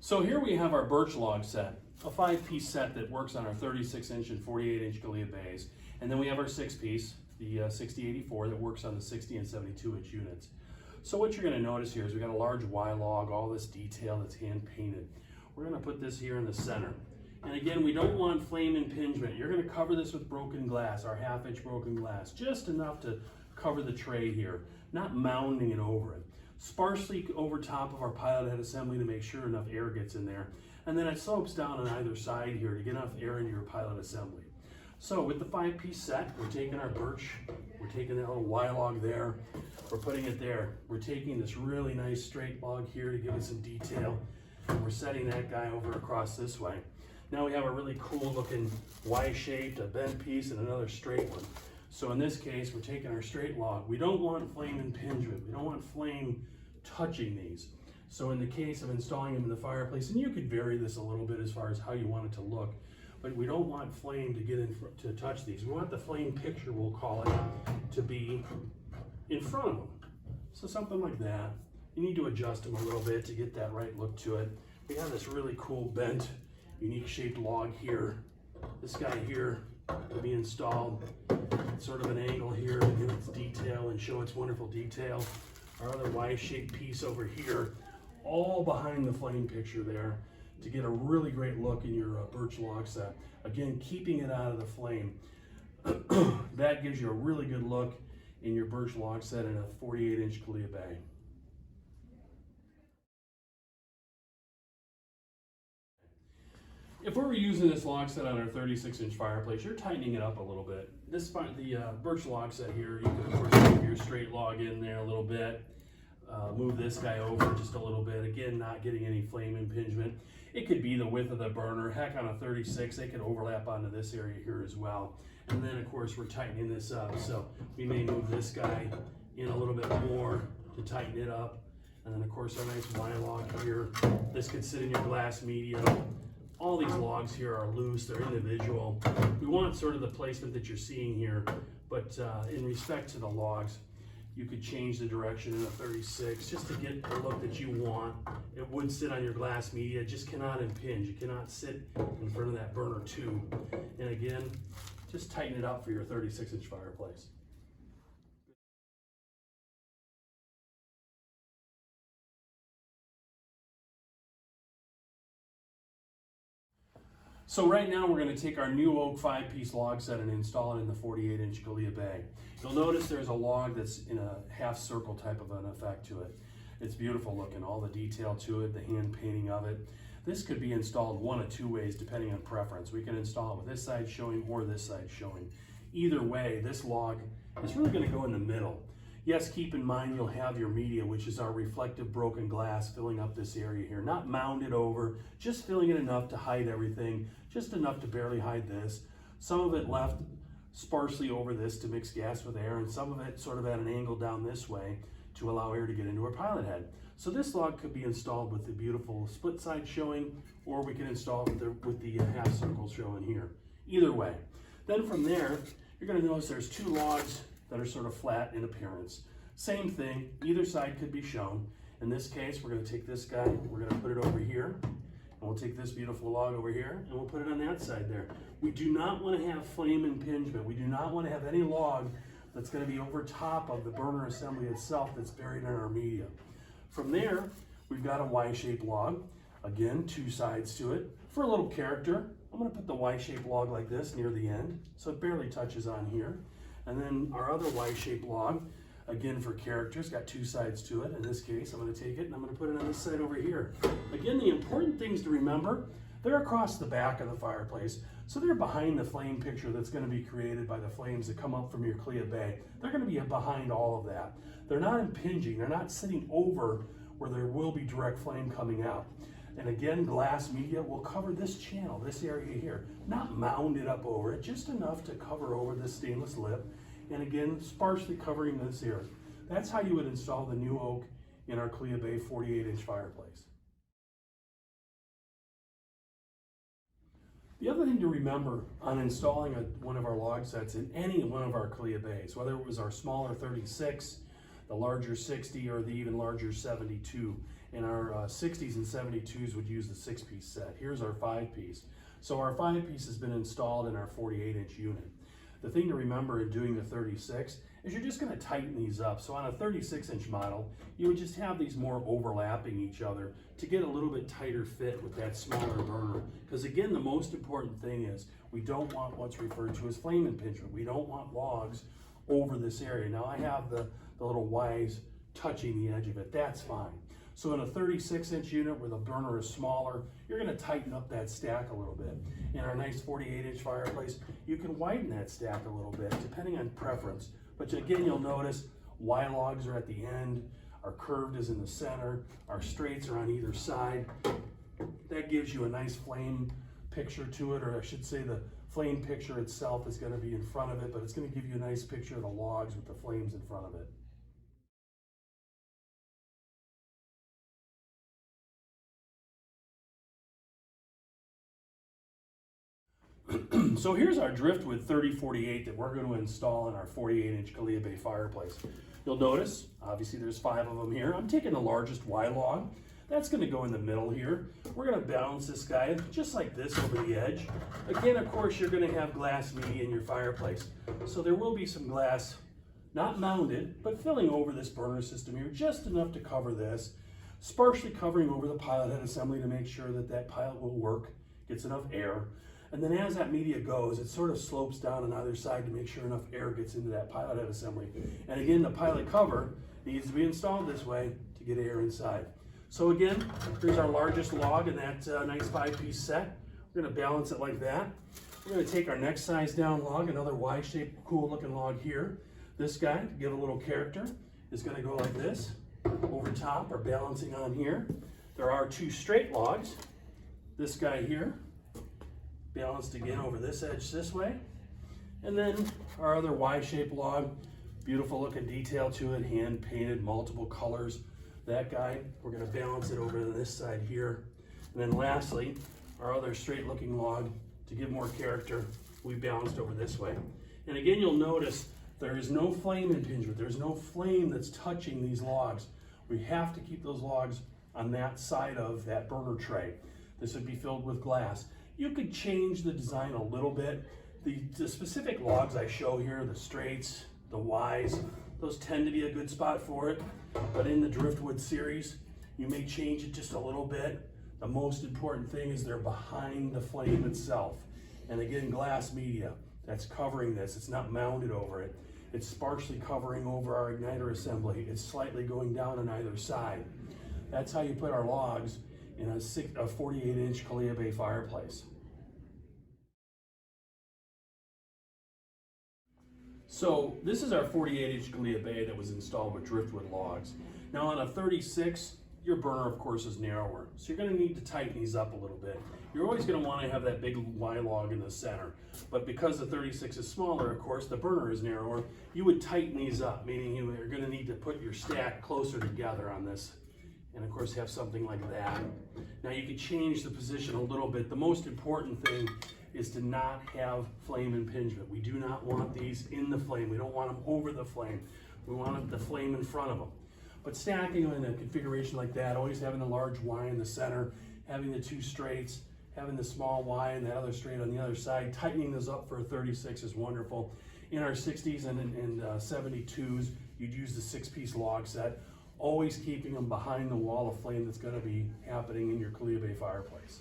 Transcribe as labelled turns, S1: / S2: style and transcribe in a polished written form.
S1: So here we have our birch log set, a 5-piece set that works on our 36-inch and 48-inch Kalea bays. And then we have our 6-piece, the 6084, that works on the 60 and 72-inch units. So what you're going to notice here is we've got a large Y log, all this detail that's hand painted. We're going to put this here in the center. And again, we don't want flame impingement. You're going to cover this with broken glass, our 1/2-inch broken glass, just enough to cover the tray here, not mounding it over it. Sparsely over top of our pilot head assembly to make sure enough air gets in there. And then it slopes down on either side here to get enough air into your pilot assembly. So with the 5-piece set, we're taking our birch, we're taking that little Y log there, we're putting it there. We're taking this really nice straight log here to give it some detail, and we're setting that guy over across this way. Now we have a really cool looking Y-shaped, a bent piece, and another straight one. So in this case, we're taking our straight log. We don't want flame impingement. We don't want flame touching these. So in the case of installing them in the fireplace, and you could vary this a little bit as far as how you want it to look, but we don't want flame to get in to touch these. We want the flame picture, we'll call it, to be in front of them. So something like that. You need to adjust them a little bit to get that right look to it. We have this really cool bent, unique shaped log here. This guy here to be installed, sort of an angle here to give its detail and show its wonderful detail. Our other Y-shaped piece over here, all behind the flame picture there to get a really great look in your birch log set. Again, keeping it out of the flame. That gives you a really good look in your birch log set in a 48-inch Kalea bay. If we were using this log set on our 36-inch fireplace, you're tightening it up a little bit. The birch log set here, you can of course move your straight log in there a little bit, move this guy over just a little bit, again not getting any flame impingement. It could be the width of the burner. Heck, on a 36, they could overlap onto this area here as well. And then of course we're tightening this up, so we may move this guy in a little bit more to tighten it up. And then of course our nice Y log here, this could sit in your glass media. All these logs here are loose, they're individual. We want sort of the placement that you're seeing here, but in respect to the logs, you could change the direction in a 36 just to get the look that you want. It would sit on your glass media, it just cannot impinge. It cannot sit in front of that burner tube. And again, just tighten it up for your 36-inch fireplace. So right now we're going to take our new oak 5-piece log set and install it in the 48-inch Kalea bay. You'll notice there's a log that's in a half circle type of an effect to it. It's beautiful looking, all the detail to it, the hand painting of it. This could be installed one of two ways depending on preference. We can install it with this side showing or this side showing. Either way, this log is really going to go in the middle. Yes, keep in mind you'll have your media, which is our reflective broken glass, filling up this area here. Not mounded over, just filling it enough to hide everything, just enough to barely hide this. Some of it left sparsely over this to mix gas with air, and some of it sort of at an angle down this way to allow air to get into our pilot head. So this log could be installed with the beautiful split side showing, or we can install it with the half circle showing here. Either way. Then from there, you're going to notice there's two logs that are sort of flat in appearance. Same thing, either side could be shown. In this case, we're going to take this guy, we're going to put it over here, and we'll take this beautiful log over here, and we'll put it on that side there. We do not want to have flame impingement. We do not want to have any log that's going to be over top of the burner assembly itself that's buried in our media. From there, we've got a Y-shaped log. Again, two sides to it. For a little character, I'm going to put the Y-shaped log like this near the end, so it barely touches on here. And then our other Y-shaped log, again for character, it's got two sides to it. In this case, I'm going to take it and I'm going to put it on this side over here. Again, the important things to remember, they're across the back of the fireplace, so they're behind the flame picture that's going to be created by the flames that come up from your Kalea bay. They're going to be behind all of that. They're not impinging, they're not sitting over where there will be direct flame coming out. And again, glass media will cover this channel, this area here, not mounded up over it, just enough to cover over this stainless lip, and again, sparsely covering this here. That's how you would install the new oak in our Kalea bay 48-inch fireplace. The other thing to remember on installing one of our log sets in any one of our Kalea bays, whether it was our smaller 36, the larger 60, or the even larger 72, and our 60s and 72s would use the 6-piece set. Here's our 5-piece. So our 5-piece has been installed in our 48-inch unit. The thing to remember in doing the 36 is you're just going to tighten these up. So on a 36-inch model, you would just have these more overlapping each other to get a little bit tighter fit with that smaller burner. Because again, the most important thing is we don't want what's referred to as flame impingement. We don't want logs over this area. Now I have the little Ys touching the edge of it. That's fine. So in a 36-inch unit where the burner is smaller, you're going to tighten up that stack a little bit. In our nice 48-inch fireplace, you can widen that stack a little bit depending on preference. But again, you'll notice Y logs are at the end, our curved is in the center, our straights are on either side. That gives you a nice flame picture to it, or I should say the flame picture itself is going to be in front of it, but it's going to give you a nice picture of the logs with the flames in front of it. So here's our driftwood 3048 that we're going to install in our 48-inch Kalea Bay fireplace. You'll notice, obviously there's 5 of them here. I'm taking the largest Y log. That's going to go in the middle here. We're going to balance this guy just like this over the edge. Again, of course, you're going to have glass media in your fireplace. So there will be some glass, not mounted, but filling over this burner system here, just enough to cover this, sparsely covering over the pilot head assembly to make sure that that pilot will work, gets enough air. And then as that media goes, it sort of slopes down on either side to make sure enough air gets into that pilot head assembly. And again, the pilot cover needs to be installed this way to get air inside. So again, here's our largest log in that nice 5-piece set. We're going to balance it like that. We're going to take our next size down log, another Y-shaped, cool looking log here. This guy, to give a little character, is going to go like this, over top or balancing on here. There are 2 straight logs. This guy here, balanced again over this edge this way. And then our other Y-shaped log, beautiful looking detail to it, hand painted, multiple colors. That guy, we're going to balance it over to this side here. And then lastly, our other straight looking log, to give more character, we balanced over this way. And again, you'll notice there is no flame impingement. There's no flame that's touching these logs. We have to keep those logs on that side of that burner tray. This would be filled with glass. You could change the design a little bit. The specific logs I show here, the straights, the Ys, those tend to be a good spot for it. But in the driftwood series, you may change it just a little bit. The most important thing is they're behind the flame itself. And again, glass media, that's covering this. It's not mounted over it. It's sparsely covering over our igniter assembly. It's slightly going down on either side. That's how you put our logs in a 48-inch Kalea Bay fireplace. So this is our 48-inch Kalea Bay that was installed with driftwood logs. Now on a 36, your burner of course is narrower, so you're going to need to tighten these up a little bit. You're always going to want to have that big Y log in the center, but because the 36 is smaller, of course, the burner is narrower, you would tighten these up, meaning you are going to need to put your stack closer together on this, and of course have something like that. Now you could change the position a little bit. The most important thing is to not have flame impingement. We do not want these in the flame. We don't want them over the flame. We want the flame in front of them. But stacking them in a configuration like that, always having the large Y in the center, having the 2 straights, having the small Y and that other straight on the other side, tightening those up for a 36 is wonderful. In our 60s and 72s, you'd use the 6-piece log set, always keeping them behind the wall of flame that's going to be happening in your Kalea Bay fireplace.